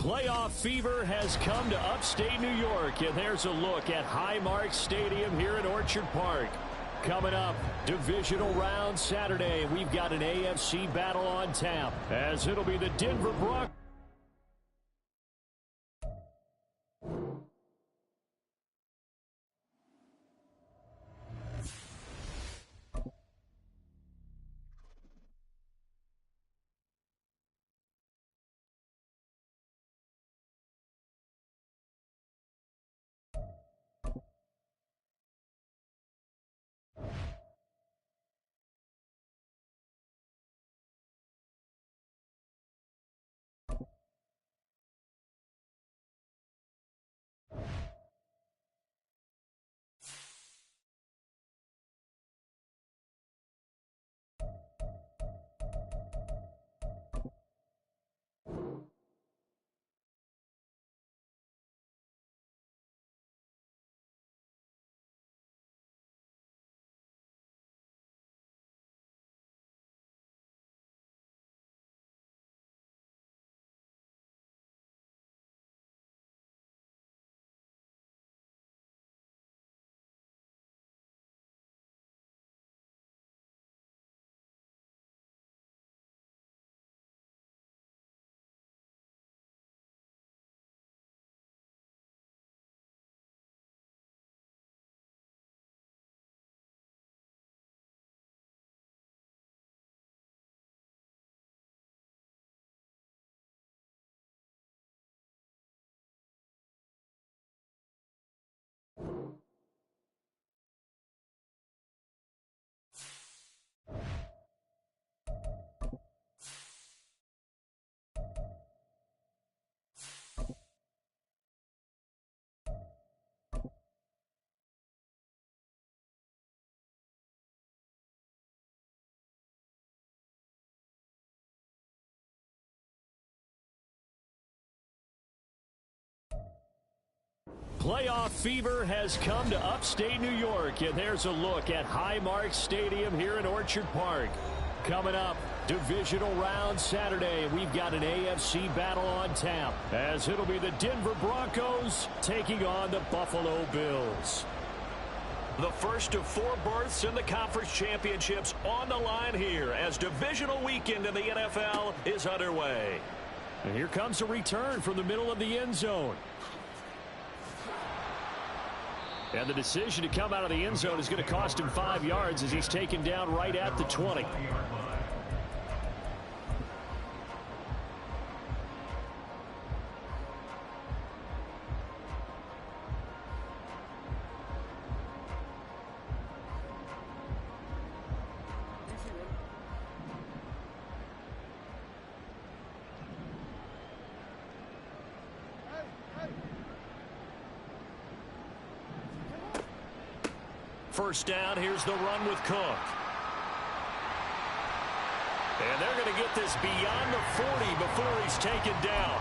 Playoff fever has come to upstate New York, and there's a look at Highmark Stadium here in Orchard Park. Coming up, divisional round Saturday, we've got an AFC battle on tap, as it'll be the Denver Broncos. Playoff fever has come to upstate New York, and there's a look at Highmark Stadium here in Orchard Park. Coming up, divisional round Saturday, we've got an AFC battle on tap, as it'll be the Denver Broncos taking on the Buffalo Bills. The first of 4 berths in the conference championships on the line here as divisional weekend in the NFL is underway. And here comes a return from the middle of the end zone. And the decision to come out of the end zone is going to cost him 5 yards as he's taken down right at the 20. First down, here's the run with Cook. And they're going to get this beyond the 40 before he's taken down.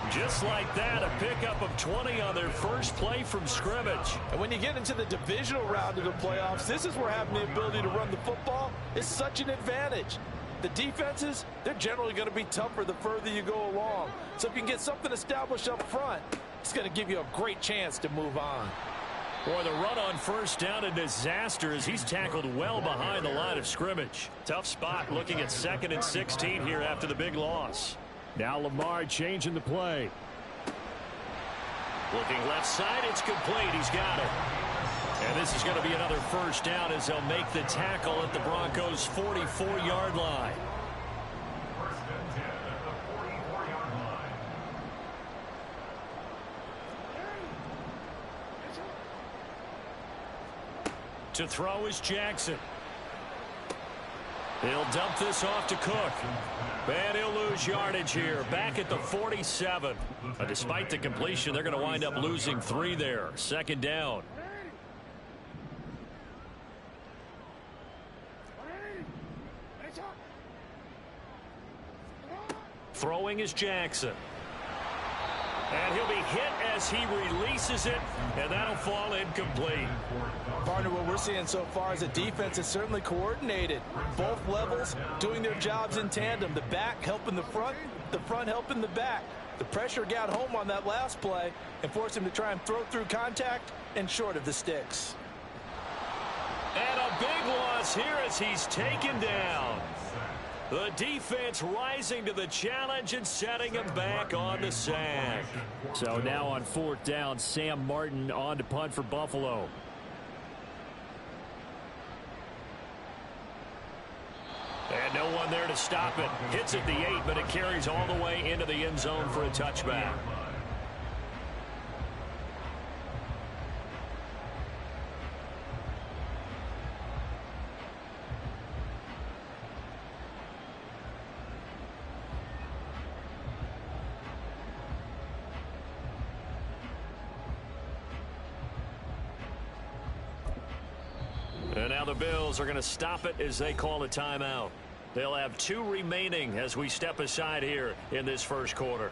Just like that, a pickup of 20 on their first play from scrimmage. And when you get into the divisional round of the playoffs, this is where having the ability to run the football is such an advantage. The defenses, they're generally going to be tougher the further you go along. So if you can get something established up front, it's going to give you a great chance to move on. Boy, the run on first down, a disaster as he's tackled well behind the line of scrimmage. Tough spot looking at 2nd and 16 here after the big loss. Now Lamar changing the play. Looking left side, it's complete. He's got it. And this is going to be another first down as they'll make the tackle at the Broncos' 44-yard line. To throw is Jackson. He'll dump this off to Cook. And he'll lose yardage here. Back at the 47. Despite the completion, they're going to wind up losing 3 there. 2nd down. Throwing is Jackson. And he'll be hit as he releases it, and that'll fall incomplete. Partner, what we're seeing so far is a defense is certainly coordinated. Both levels doing their jobs in tandem. The back helping the front helping the back. The pressure got home on that last play and forced him to try and throw through contact and short of the sticks. And a big loss here as he's taken down. The defense rising to the challenge and setting him back on the sack. So now on 4th down, Sam Martin on to punt for Buffalo. And no one there to stop it. Hits at the 8, but it carries all the way into the end zone for a touchback. And now the Bills are going to stop it as they call a timeout. They'll have 2 remaining as we step aside here in this first quarter.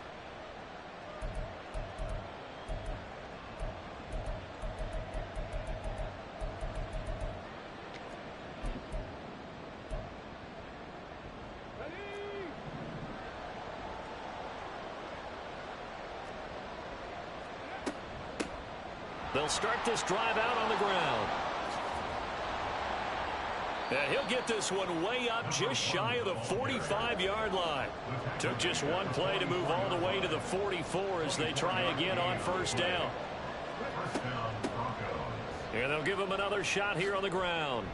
They'll start this drive out on the ground. And he'll get this one way up just shy of the 45-yard line. Took just one play to move all the way to the 44 as they try again on 1st down. And they'll give him another shot here on the ground.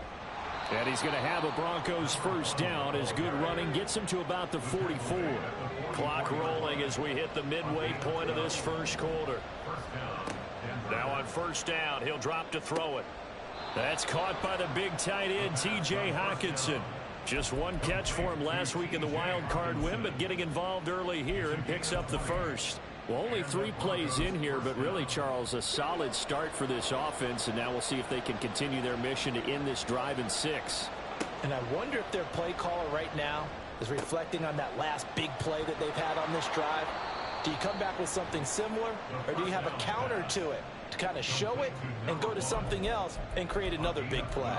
And he's going to have a Broncos 1st down as good running gets him to about the 44. Clock rolling as we hit the midway point of this first quarter. Now on 1st down, he'll drop to throw it. That's caught by the big tight end, T.J. Hockenson. Just one catch for him last week in the wild card win, but getting involved early here and picks up the first. Well, only 3 plays in here, but really, Charles, a solid start for this offense, and now we'll see if they can continue their mission to end this drive in 6. And I wonder if their play caller right now is reflecting on that last big play that they've had on this drive. Do you come back with something similar, or do you have a counter to it to kind of show it and go to something else and create another big play?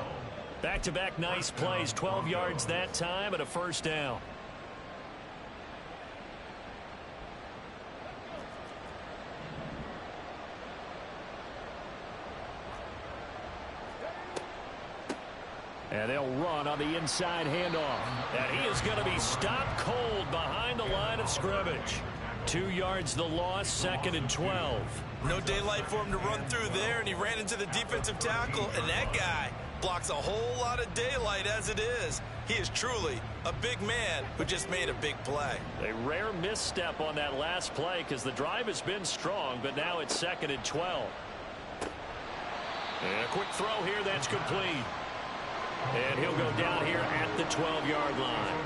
Back-to-back nice plays, 12 yards that time and a 1st down. And they'll run on the inside handoff. And he is going to be stopped cold behind the line of scrimmage. 2 yards the loss, 2nd and 12. No daylight for him to run through there, and he ran into the defensive tackle, and that guy blocks a whole lot of daylight as it is. He is truly a big man who just made a big play. A rare misstep on that last play because the drive has been strong, but now it's 2nd and 12. And a quick throw here, that's complete. And he'll go down here at the 12-yard line.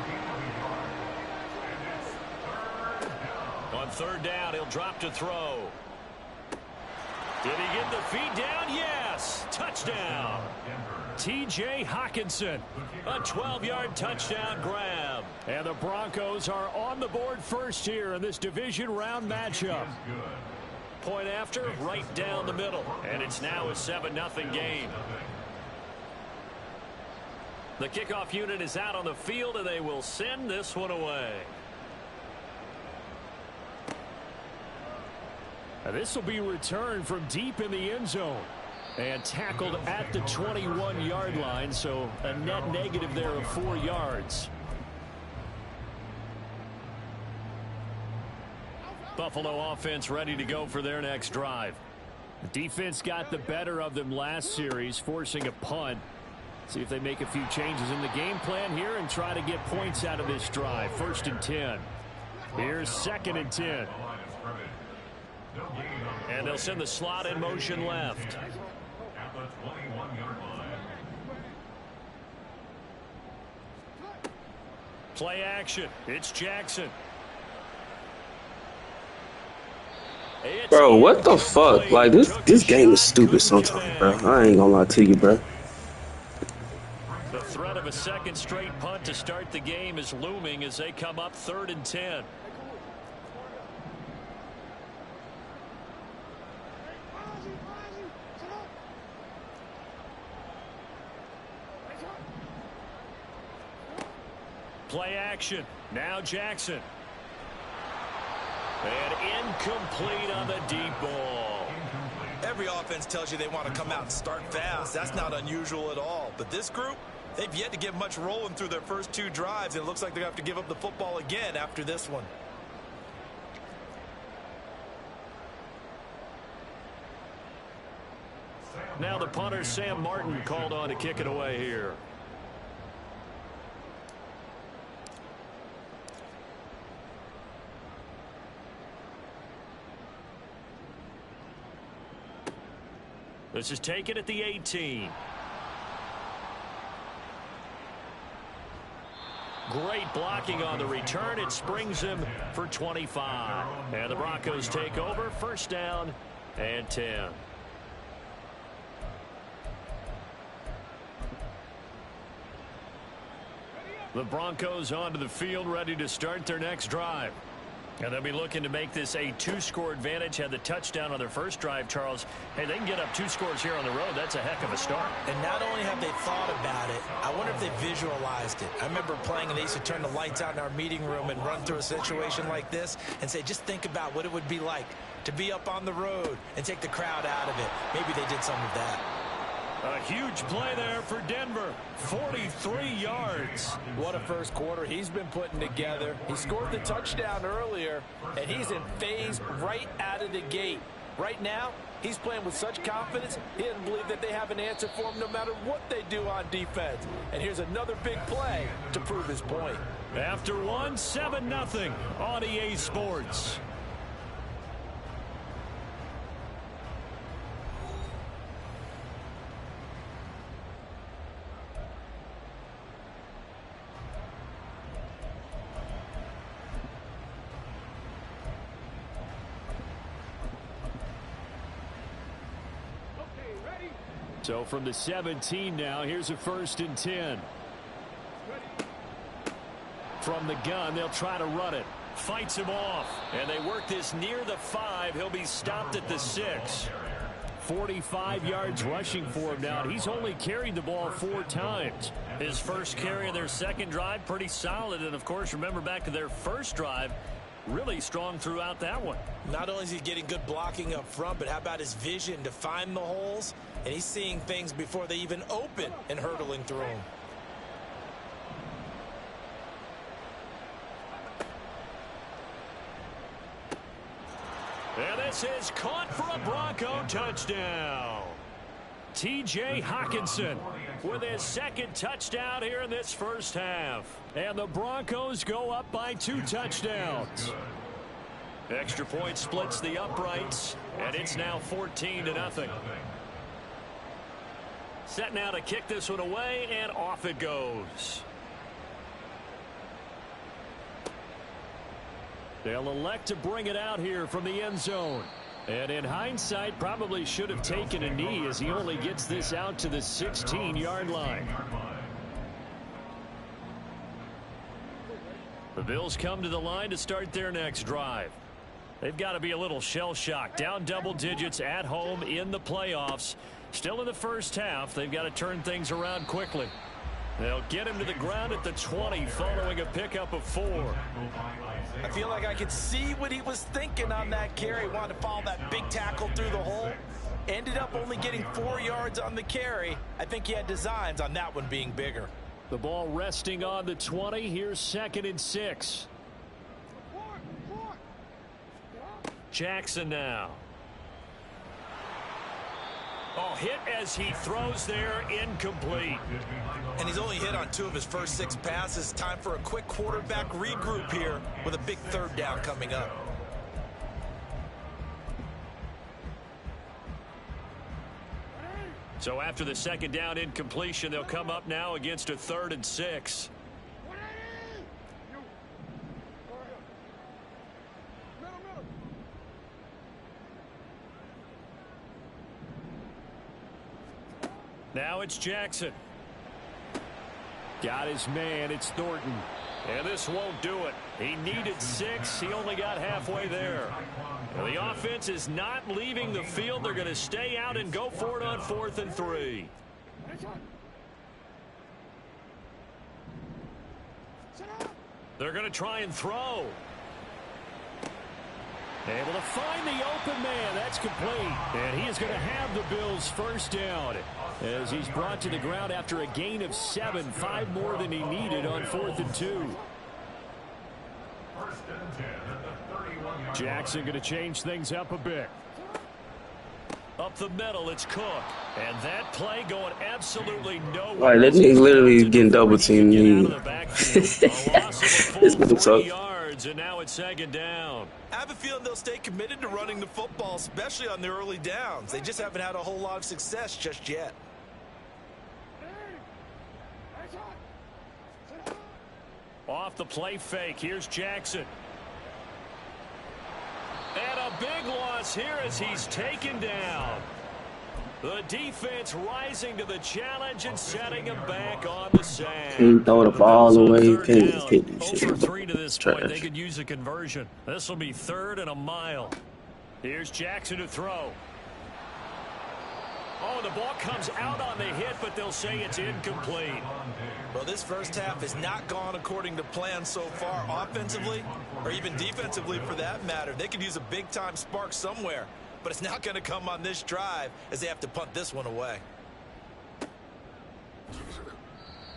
On 3rd down, he'll drop to throw. Did he get the feet down? Yes. Touchdown. T.J. Hockenson, a 12-yard touchdown grab. And the Broncos are on the board first here in this division round matchup. Point after, right down the middle. And it's now a 7-0 game. The kickoff unit is out on the field, and they will send this one away. This will be returned from deep in the end zone and tackled at the 21-yard line, so a net negative there of 4 yards. Buffalo offense ready to go for their next drive. The defense got the better of them last series, forcing a punt. See if they make a few changes in the game plan here and try to get points out of this drive. 1st and 10. Here's 2nd and 10. And they'll send the slot in motion left. Play action. It's Jackson. Bro, what the fuck? Like, this game is stupid sometimes, bro. I ain't gonna lie to you, bro. The threat of a 2nd straight punt to start the game is looming as they come up 3rd and 10. Play action. Now Jackson. And incomplete on the deep ball. Every offense tells you they want to come out and start fast. That's not unusual at all. But this group, they've yet to get much rolling through their first 2 drives. And it looks like they're going to have to give up the football again after this one. Now the punter, Sam Martin, called on to kick it away here. This is taken at the 18. Great blocking on the return. It springs him for 25. And the Broncos take over. First down and 10. The Broncos onto the field, ready to start their next drive. And they'll be looking to make this a 2-score advantage. Had the touchdown on their first drive, Charles. Hey, they can get up 2 scores here on the road. That's a heck of a start. And not only have they thought about it, I wonder if they visualized it. I remember playing, and they used to turn the lights out in our meeting room and run through a situation like this and say, just think about what it would be like to be up on the road and take the crowd out of it. Maybe they did some of that. A huge play there for Denver. 43 yards. What a first quarter he's been putting together. He scored the touchdown earlier, and he's in phase right out of the gate. Right now, he's playing with such confidence, he doesn't believe that they have an answer for him no matter what they do on defense. And here's another big play to prove his point. After one, 7-0 on EA Sports. So from the 17 now, here's a 1st and 10. From the gun, they'll try to run it. Fights him off. And they work this near the 5. He'll be stopped at the 6. 45 yards rushing for him now. He's only carried the ball 4 times. His first carry of their second drive, pretty solid. And, of course, remember back to their first drive, really strong throughout that one. Not only is he getting good blocking up front, but how about his vision to find the holes? And he's seeing things before they even open and hurdling through them. And this is caught for a Bronco touchdown. T.J. Hockenson with his second touchdown here in this first half. And the Broncos go up by 2 touchdowns. Extra point splits the uprights, and it's now 14-0. Set now to kick this one away, and off it goes. They'll elect to bring it out here from the end zone. And in hindsight, probably should have taken a knee as he only gets this out to the 16-yard line. The Bills come to the line to start their next drive. They've got to be a little shell-shocked. Down double digits at home in the playoffs. Still in the first half. They've got to turn things around quickly. They'll get him to the ground at the 20 following a pickup of 4. I feel like I could see what he was thinking on that carry. Wanted to follow that big tackle through the hole. Ended up only getting 4 yards on the carry. I think he had designs on that one being bigger. The ball resting on the 20. Here's 2nd and 6. Jackson now. Oh, hit as he throws there, incomplete. And he's only hit on 2 of his first 6 passes. Time for a quick quarterback regroup here with a big 3rd down coming up. So after the 2nd down incompletion, they'll come up now against a 3rd and 6. Now it's Jackson. Got his man. It's Thornton. And this won't do it. He needed 6. He only got halfway there. Well, the offense is not leaving the field. They're going to stay out and go for it on 4th and 3. They're going to try and throw. Able to find the open man. That's complete. And he is going to have the Bills first down as he's brought to the ground after a gain of 7, 5 more than he needed on 4th and 2. Jackson going to change things up a bit. Up the middle, it's Cook. And that play going absolutely nowhere. All right, that nigga literally getting double teamed. This nigga sucks. Yards, and now it's 2nd down. I have a feeling they'll stay committed to running the football, especially on the early downs. They just haven't had a whole lot of success just yet. Off the play fake, here's Jackson. And a big loss here as he's taken down. The defense rising to the challenge and setting him back on the sand. Can't throw the ball away. Can't do shit. Over 3 to this point, they could use a conversion. This will be 3rd and a mile. Here's Jackson to throw. Oh, the ball comes out on the hit, but they'll say it's incomplete. Well, this first half has not gone according to plan so far offensively, or even defensively for that matter. They could use a big-time spark somewhere, but it's not going to come on this drive as they have to punt this one away.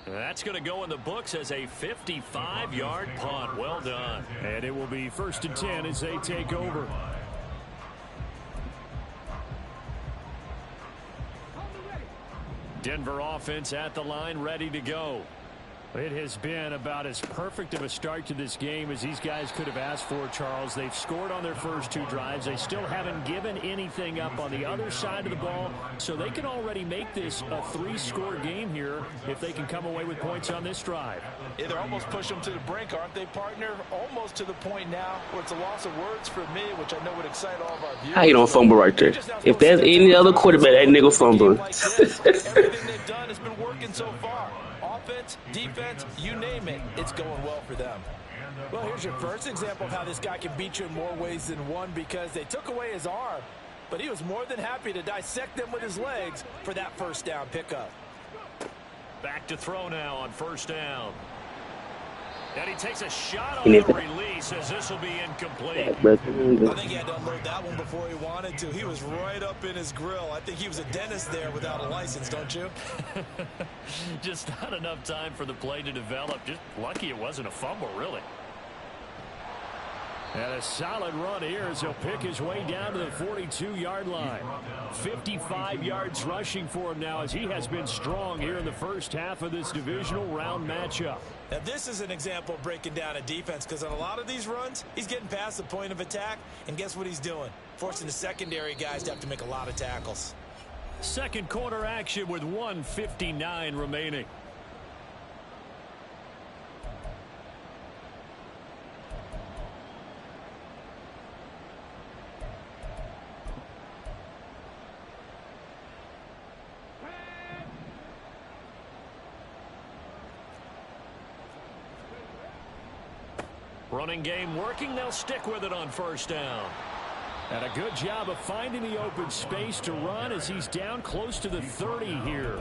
That's going to go in the books as a 55-yard punt. Well done. And it will be 1st and 10 as they take over. Denver offense at the line, ready to go. It has been about as perfect of a start to this game as these guys could have asked for, Charles. They've scored on their first 2 drives. They still haven't given anything up on the other side of the ball, so they can already make this a 3-score game here if they can come away with points on this drive. Yeah, they're almost pushing them to the brink, aren't they, partner? Almost to the point now where it's a loss of words for me, which I know would excite all of our viewers. How you don't fumble right there? If there's any other quarterback, that nigga fumbling. Everything they've done has been working so far. Offense, defense, you name it, it's going well for them. Well, here's your first example of how this guy can beat you in more ways than one, because they took away his arm, but he was more than happy to dissect them with his legs for that first down pickup. Back to throw now on 1st down. And he takes a shot on the release as this will be incomplete. I think he had to unload that one before he wanted to. He was right up in his grill. I think he was a dentist there without a license, don't you? Just not enough time for the play to develop. Just lucky it wasn't a fumble, really. And a solid run here as he'll pick his way down to the 42-yard line. 55 yards rushing for him now as he has been strong here in the first half of this divisional round matchup. Now, this is an example of breaking down a defense, because on a lot of these runs, he's getting past the point of attack, and guess what he's doing? Forcing the secondary guys to have to make a lot of tackles. Second quarter action with 1:59 remaining. Running game working. They'll stick with it on 1st down. And a good job of finding the open space to run as he's down close to the 30 here.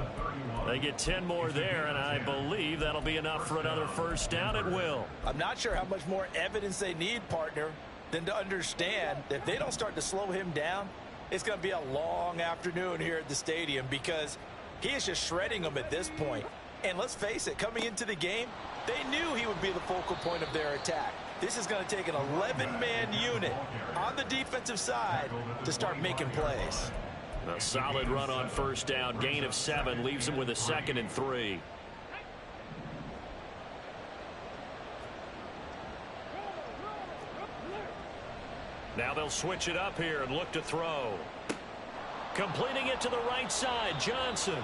They get 10 more there, and I believe that'll be enough for another 1st down at will. I'm not sure how much more evidence they need, partner, than to understand that if they don't start to slow him down, it's going to be a long afternoon here at the stadium, because he is just shredding them at this point. And let's face it, coming into the game, they knew he would be the focal point of their attack. This is going to take an 11-man unit on the defensive side to start making plays. A solid run on 1st down. Gain of 7 leaves him with a 2nd and 3. Now they'll switch it up here and look to throw. Completing it to the right side, Johnson.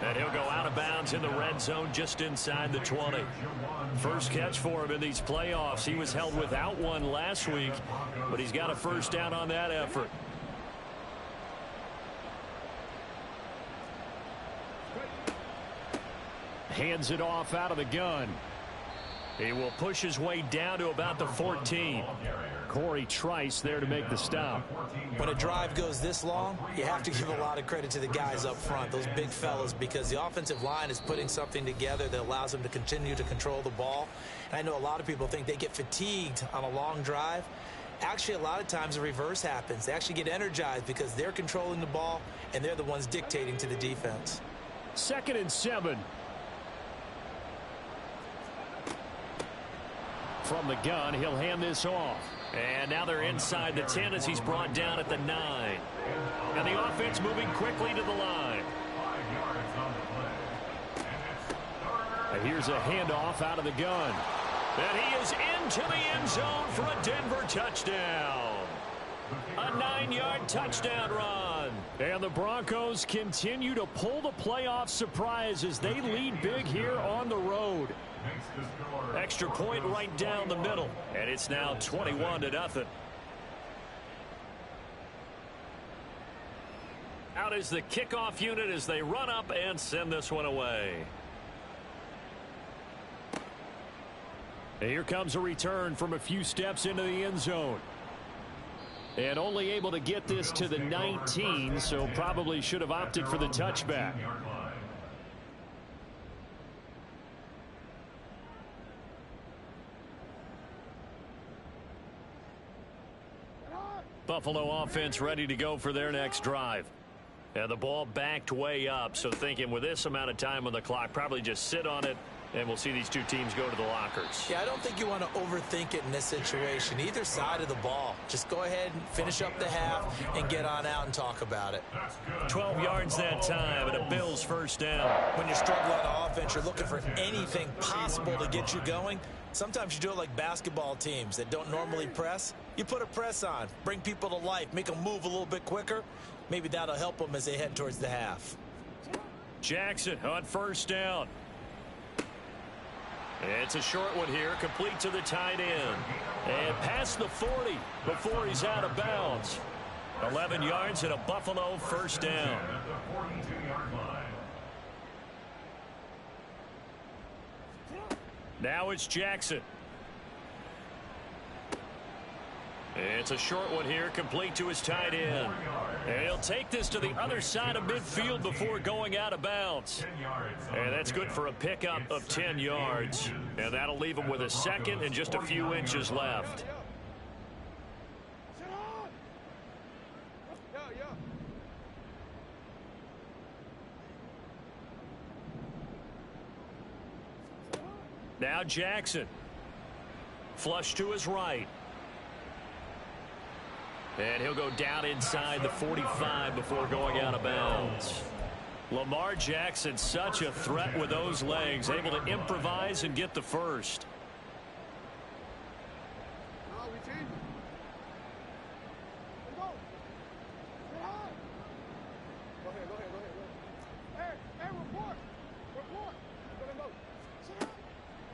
And he'll go out of bounds in the red zone just inside the 20. First catch for him in these playoffs. He was held without one last week, but he's got a 1st down on that effort. Hands it off out of the gun. He will push his way down to about the 14. Corey Trice there to make the stop. When a drive goes this long, you have to give a lot of credit to the guys up front, those big fellas, because the offensive line is putting something together that allows them to continue to control the ball. And I know a lot of people think they get fatigued on a long drive. Actually, a lot of times the reverse happens. They actually get energized because they're controlling the ball, and they're the ones dictating to the defense. 2nd and 7. From the gun, he'll hand this off. And now they're inside the 10 as he's brought down at the 9. And the offense moving quickly to the line. And here's a handoff out of the gun. And he is into the end zone for a Denver touchdown. A 9-yard touchdown run. And the Broncos continue to pull the playoff surprise as they lead big here on the road. Extra point right down the middle. And it's now 21-0. Out is the kickoff unit as they run up and send this one away. Here comes a return from a few steps into the end zone. And only able to get this to the 19, so probably should have opted for the touchback. Buffalo offense ready to go for their next drive. And the ball backed way up, so thinking with this amount of time on the clock, probably just sit on it, and we'll see these two teams go to the lockers. Yeah, I don't think you want to overthink it in this situation. Either side of the ball. Just go ahead and finish up the half and get on out and talk about it. 12 yards that time and a Bills first down. When you're struggling on offense, you're looking for anything possible to get you going. Sometimes you do it like basketball teams that don't normally press. You put a press on, bring people to life, make them move a little bit quicker. Maybe that'll help them as they head towards the half. Jackson on first down. It's a short one here, complete to the tight end. And past the 40 before he's out of bounds. 11 yards and a Buffalo first down. Now it's Jackson. It's a short one here, complete to his tight end. And he'll take this to the other side of midfield before going out of bounds. And that's good for a pickup of 10 yards. And that'll leave him with a second and just a few inches left. Now Jackson. Flush to his right. And he'll go down inside the 45 before going out of bounds. Lamar Jackson, such a threat with those legs, able to improvise and get the first.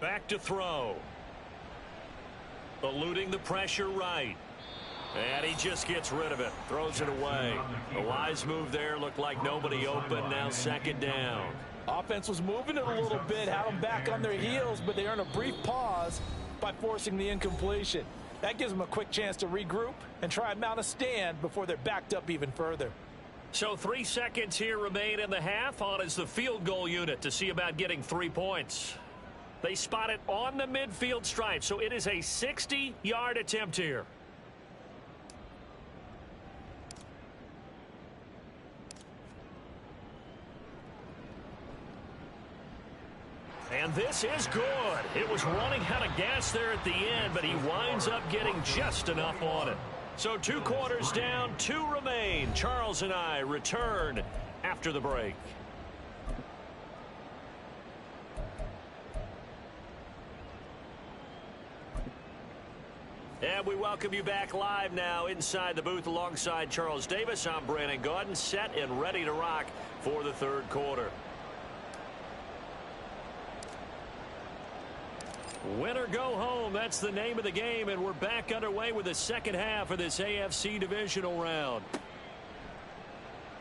Back to throw. Eluding the pressure right. And he just gets rid of it. Throws it away. A wise move there. Looked like nobody open. Now second down. Offense was moving it a little bit. Had them back on their heels, but they earned a brief pause by forcing the incompletion. That gives them a quick chance to regroup and try and mount a stand before they're backed up even further. So 3 seconds here remain in the half. On is the field goal unit to see about getting 3 points. They spot it on the midfield stripe, so it is a 60-yard attempt here. And this is good. It was running out of gas there at the end, but he winds up getting just enough on it. So 2 quarters down, 2 remain. Charles and I return after the break. And we welcome you back live now inside the booth alongside Charles Davis. I'm Brandon Gaudin, set and ready to rock for the 3rd quarter. Win or go home, that's the name of the game, and we're back underway with the second half of this AFC divisional round.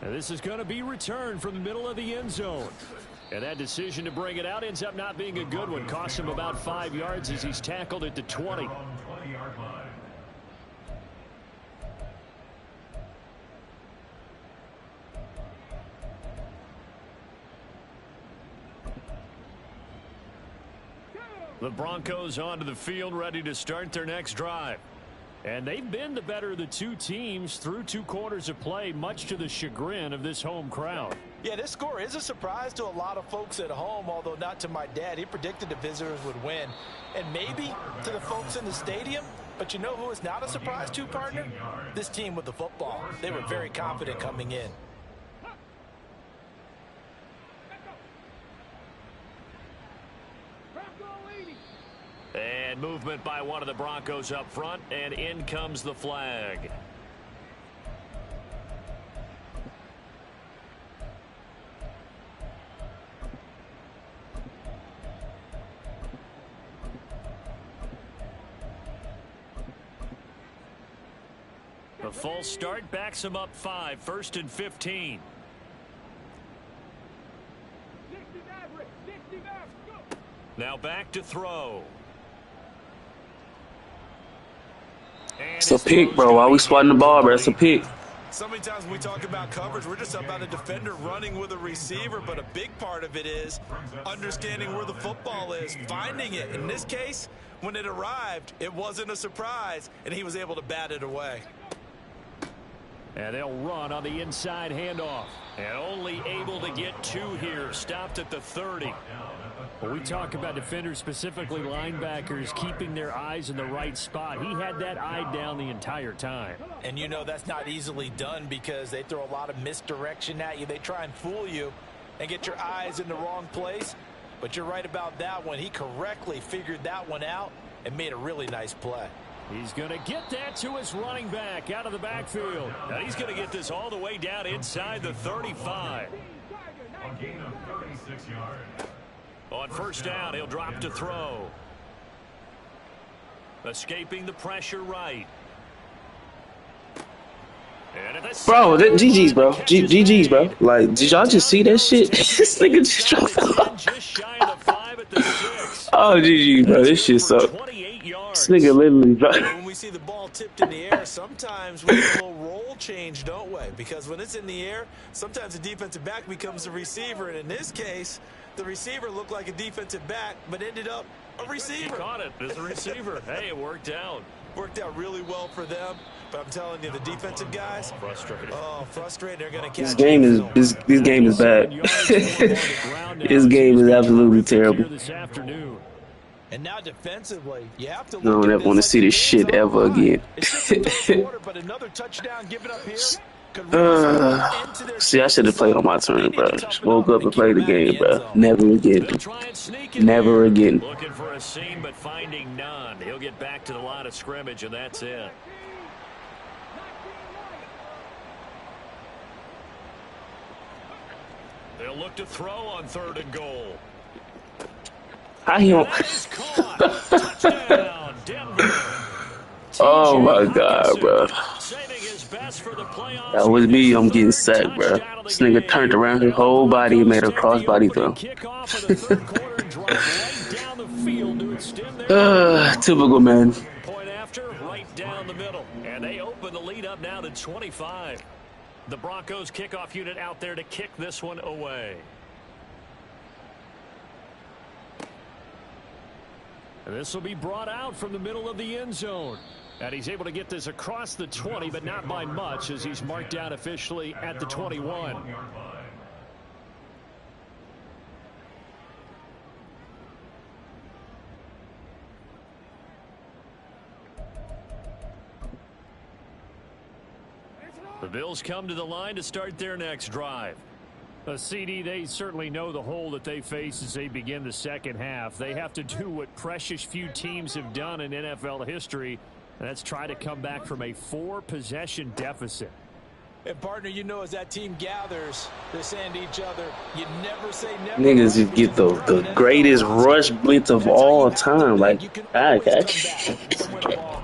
And this is going to be returned from the middle of the end zone. And that decision to bring it out ends up not being a good one. Cost him about 5 yards as he's tackled at the 20. The Broncos onto the field ready to start their next drive. And they've been the better of the two teams through 2 quarters of play, much to the chagrin of this home crowd. Yeah, this score is a surprise to a lot of folks at home, although not to my dad. He predicted the visitors would win. And maybe to the folks in the stadium. But you know who is not a surprise to, partner? This team with the football. They were very confident coming in. And movement by one of the Broncos up front, and in comes the flag. The full start backs him up 5, 1st and 15. Now back to throw. It's a pick, bro. Why we swatting the ball, bro? It's a pick. So many times when we talk about coverage, we're just about a defender running with a receiver, but a big part of it is understanding where the football is, finding it. In this case, when it arrived, it wasn't a surprise, and he was able to bat it away. And they'll run on the inside handoff. And only able to get 2 here. Stopped at the 30. When we talk about defenders, specifically linebackers, keeping their eyes in the right spot, he had that eye down the entire time. And you know that's not easily done because they throw a lot of misdirection at you. They try and fool you and get your eyes in the wrong place. But you're right about that one. He correctly figured that one out and made a really nice play. He's going to get that to his running back out of the backfield. Now he's going to get this all the way down inside the 35. A gain of 36 yards. On first down, he'll drop to throw. Escaping the pressure right. Bro, that GG's, bro. GG's, bro. Like, did y'all just see that shit? This nigga just dropped off. Oh, GG, bro. This shit suck. This nigga literally dropped. When we see the ball tipped in the air, sometimes we get a little roll change, don't we? Because when it's in the air, sometimes the defensive back becomes the receiver. And in this case, the receiver looked like a defensive back, but ended up a receiver. He caught it as a receiver. Hey, it worked out. Worked out really well for them. But I'm telling you, the defensive guys, frustrated. Oh, frustrated. They're going to catch this game is bad. This game is absolutely terrible. And now defensively, you have to. I don't ever want to see this shit ever again. But another touchdown given up here. See, I should have played on my turn, bro. Just woke up and played the game, bro. Never again. Never again. Looking for a seam, but finding none. He'll get back to the line of scrimmage, and that's it. They'll look to throw on 3rd and goal. How he don't... Touchdown, Denver. Oh my God, bro. That was me. I'm getting sacked, bro. This nigga turned around his whole body and made a crossbody throw. Typical, man. Point after, right down the middle. And they open the lead up now to 25. The Broncos kickoff unit out there to kick this one away. And this will be brought out from the middle of the end zone. And he's able to get this across the 20, but not by much, as he's marked down officially at the 21. The Bills come to the line to start their next drive. CD, they certainly know the hole that they face as they begin the second half. They have to do what precious few teams have done in NFL history, and that's try to come back from a 4-possession deficit. And, partner, you know, as that team gathers, they're saying to each other, you never say never. Niggas just get the greatest rush blitz of all time. Like, okay.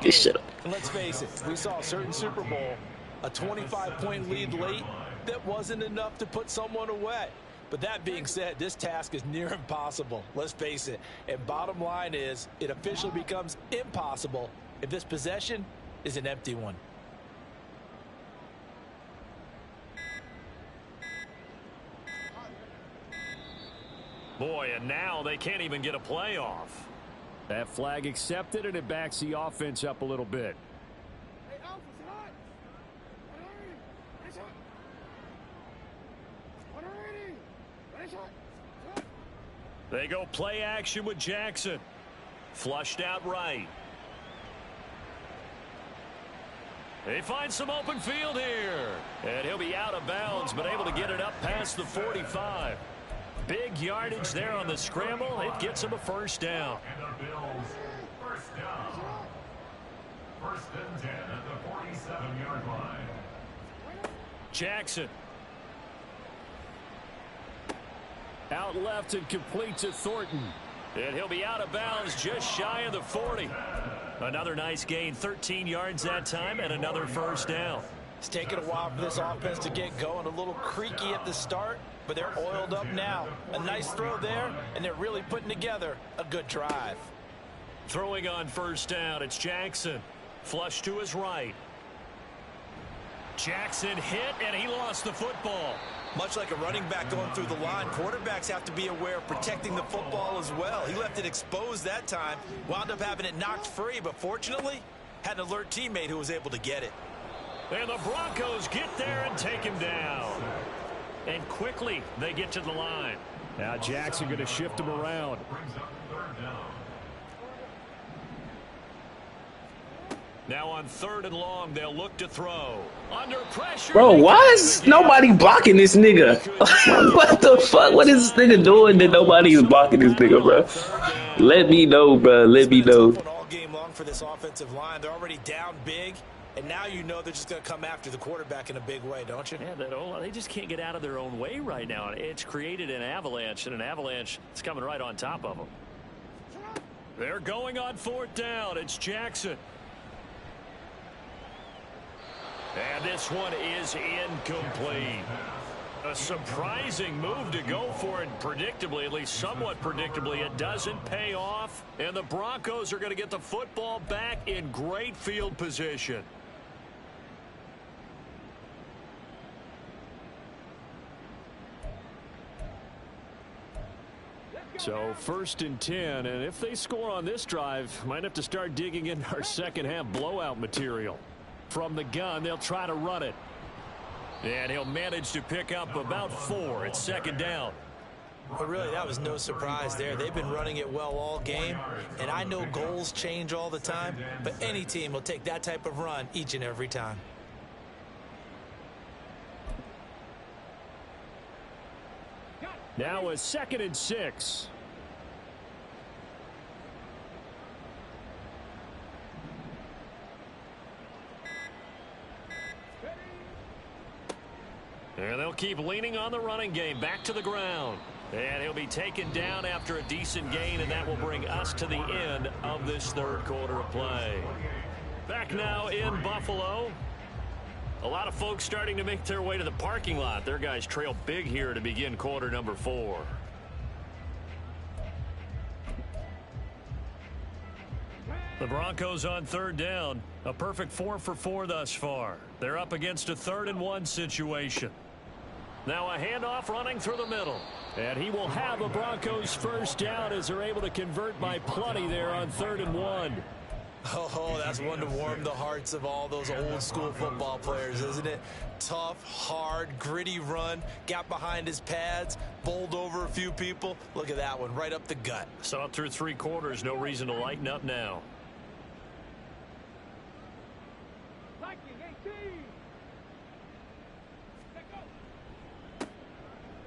This shit up. And let's face it, we saw a certain Super Bowl, a 25-point lead late. That wasn't enough to put someone away. But that being said, this task is near impossible. Let's face it. And bottom line is, it officially becomes impossible if this possession is an empty one. Boy, and now they can't even get a playoff. That flag accepted, and it backs the offense up a little bit. They go play action with Jackson. Flushed out right. They find some open field here. And he'll be out of bounds, but able to get it up past the 45. Big yardage there on the scramble. It gets him a first down. And the Bills, first down. First and 10 at the 47-yard line. Jackson. Out left and complete to Thornton. And he'll be out of bounds just shy of the 40. Another nice gain, 13 yards that time, and another first down. It's taken a while for this offense to get going. A little creaky at the start, but they're oiled up now. A nice throw there, and they're really putting together a good drive. Throwing on first down, it's Jackson. Flush to his right. Jackson hit, and he lost the football. Much like a running back going through the line, quarterbacks have to be aware of protecting the football as well. He left it exposed that time, wound up having it knocked free, but fortunately, had an alert teammate who was able to get it. And the Broncos get there and take him down. And quickly, they get to the line. Now Jackson going to shift him around. Brings up third down. Now on third and long, they'll look to throw. Under pressure. Bro, why is nobody blocking this nigga? What the fuck? What is this nigga doing that nobody is blocking this nigga, bro? Let me know, bro. Let me know. All game long for this offensive line. They're already down big, and now you know they're just going to come after the quarterback in a big way, don't you? Yeah, they just can't get out of their own way right now. It's created an avalanche, and an avalanche is coming right on top of them. They're going on fourth down. It's Jackson. And this one is incomplete. A surprising move to go for it predictably, at least somewhat predictably. It doesn't pay off, and the Broncos are going to get the football back in great field position. So first and 10, and if they score on this drive, might have to start digging in our second half blowout material. From the gun, they'll try to run it. And he'll manage to pick up about 4. It's second down. But really, that was no surprise there. They've been running it well all game, and I know goals change all the time, but any team will take that type of run each and every time. Now a second and 6. And they'll keep leaning on the running game. Back to the ground. And he'll be taken down after a decent gain, and that will bring us to the end of this third quarter of play. Back now in Buffalo. A lot of folks starting to make their way to the parking lot. Their guys trail big here to begin quarter number 4. The Broncos on third down. A perfect 4 for 4 thus far. They're up against a 3rd and 1 situation. Now a handoff running through the middle. And he will have a Broncos first down as they're able to convert by plenty there on 3rd and 1. Oh, that's one to warm the hearts of all those old school football players, isn't it? Tough, hard, gritty run, got behind his pads, bowled over a few people. Look at that one, right up the gut. Saw it through 3 quarters, no reason to lighten up now.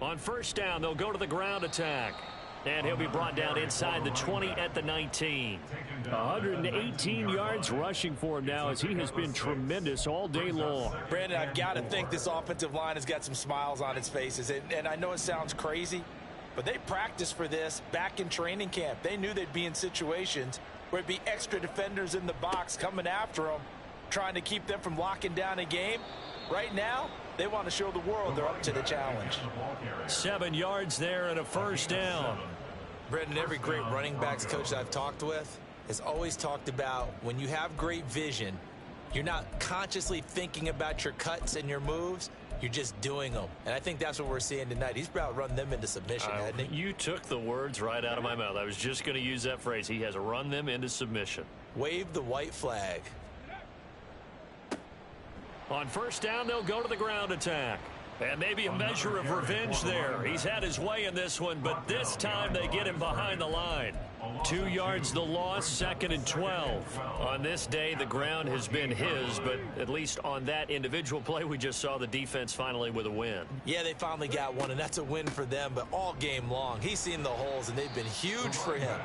On first down, they'll go to the ground attack. And he'll be brought down inside the 20 at the 19. 118 yards rushing for him now as he has been tremendous all day long. Brandon, I've got to think this offensive line has got some smiles on its faces. And I know it sounds crazy, but they practiced for this back in training camp. They knew they'd be in situations where it'd be extra defenders in the box coming after them, trying to keep them from locking down a game. Right now, they want to show the world they're up to the challenge. 7 yards there and a first down. Brendan, every great running backs coach I've talked with has always talked about when you have great vision, you're not consciously thinking about your cuts and your moves. You're just doing them. And I think that's what we're seeing tonight. He's about to run them into submission, hasn't he? You took the words right out of my mouth. I was just going to use that phrase. He has run them into submission. Wave the white flag. On first down, they'll go to the ground attack. And maybe a measure of revenge there. He's had his way in this one, but this time they get him behind the line. 2 yards the loss, 2nd and 12. On this day, the ground has been his, but at least on that individual play, we just saw the defense finally with a win. Yeah, they finally got one, and that's a win for them, but all game long, he's seen the holes, and they've been huge for him.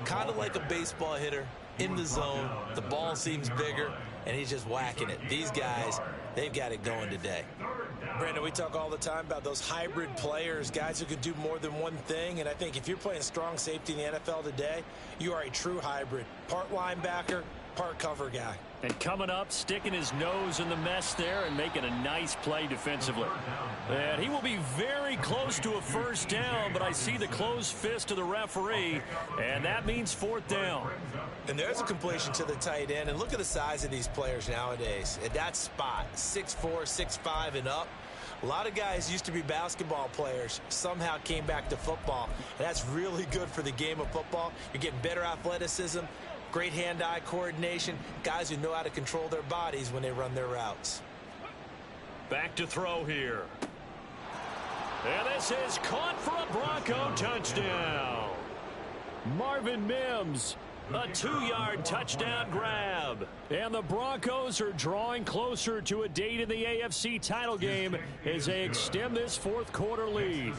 Kind of like a baseball hitter in the zone. The ball seems bigger, and he's just whacking it. These guys, they've got it going today. Brandon, we talk all the time about those hybrid players, guys who could do more than one thing, and I think if you're playing strong safety in the NFL today, you are a true hybrid. Part linebacker, part cover guy. And coming up, sticking his nose in the mess there and making a nice play defensively. And he will be very close to a first down, but I see the closed fist of the referee, and that means 4th down. And there's a completion to the tight end, and look at the size of these players nowadays. At that spot, 6'4", 6'5", and up. A lot of guys used to be basketball players, somehow came back to football, and that's really good for the game of football. You're getting better athleticism, great hand-eye coordination, guys who know how to control their bodies when they run their routes. Back to throw here. And this is caught for a Bronco touchdown. Marvin Mims, a 2-yard touchdown grab. And the Broncos are drawing closer to a date in the AFC title game as they extend this 4th quarter lead.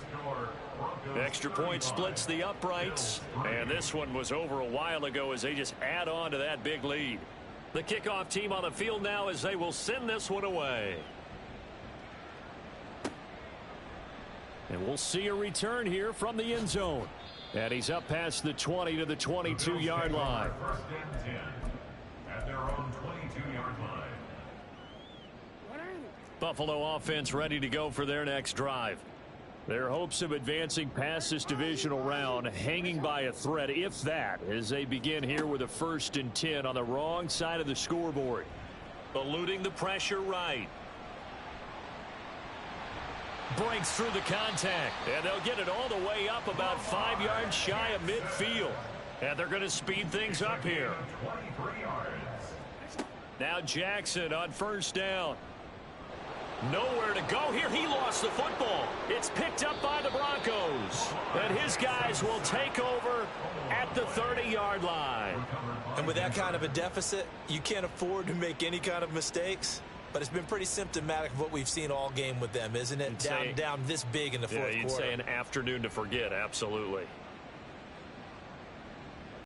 Extra point splits the uprights, and this one was over a while ago as they just add on to that big lead. The kickoff team on the field now as they will send this one away. And we'll see a return here from the end zone. And he's up past the 20 to the 22-yard line. First and 10 at their own 22-yard line. Buffalo offense ready to go for their next drive. Their hopes of advancing past this divisional round hanging by a thread, if that, as they begin here with a 1st and 10 on the wrong side of the scoreboard. Eluding the pressure right. Breaks through the contact, and they'll get it all the way up about 5 yards shy of midfield. And they're going to speed things up here. 23 yards. Now Jackson on 1st down. Nowhere to go here. He lost the football. It's picked up by the Broncos. And his guys will take over at the 30-yard line. And with that kind of a deficit, you can't afford to make any kind of mistakes. But it's been pretty symptomatic of what we've seen all game with them, isn't it? Down this big in the 4th quarter. You'd say an afternoon to forget, absolutely.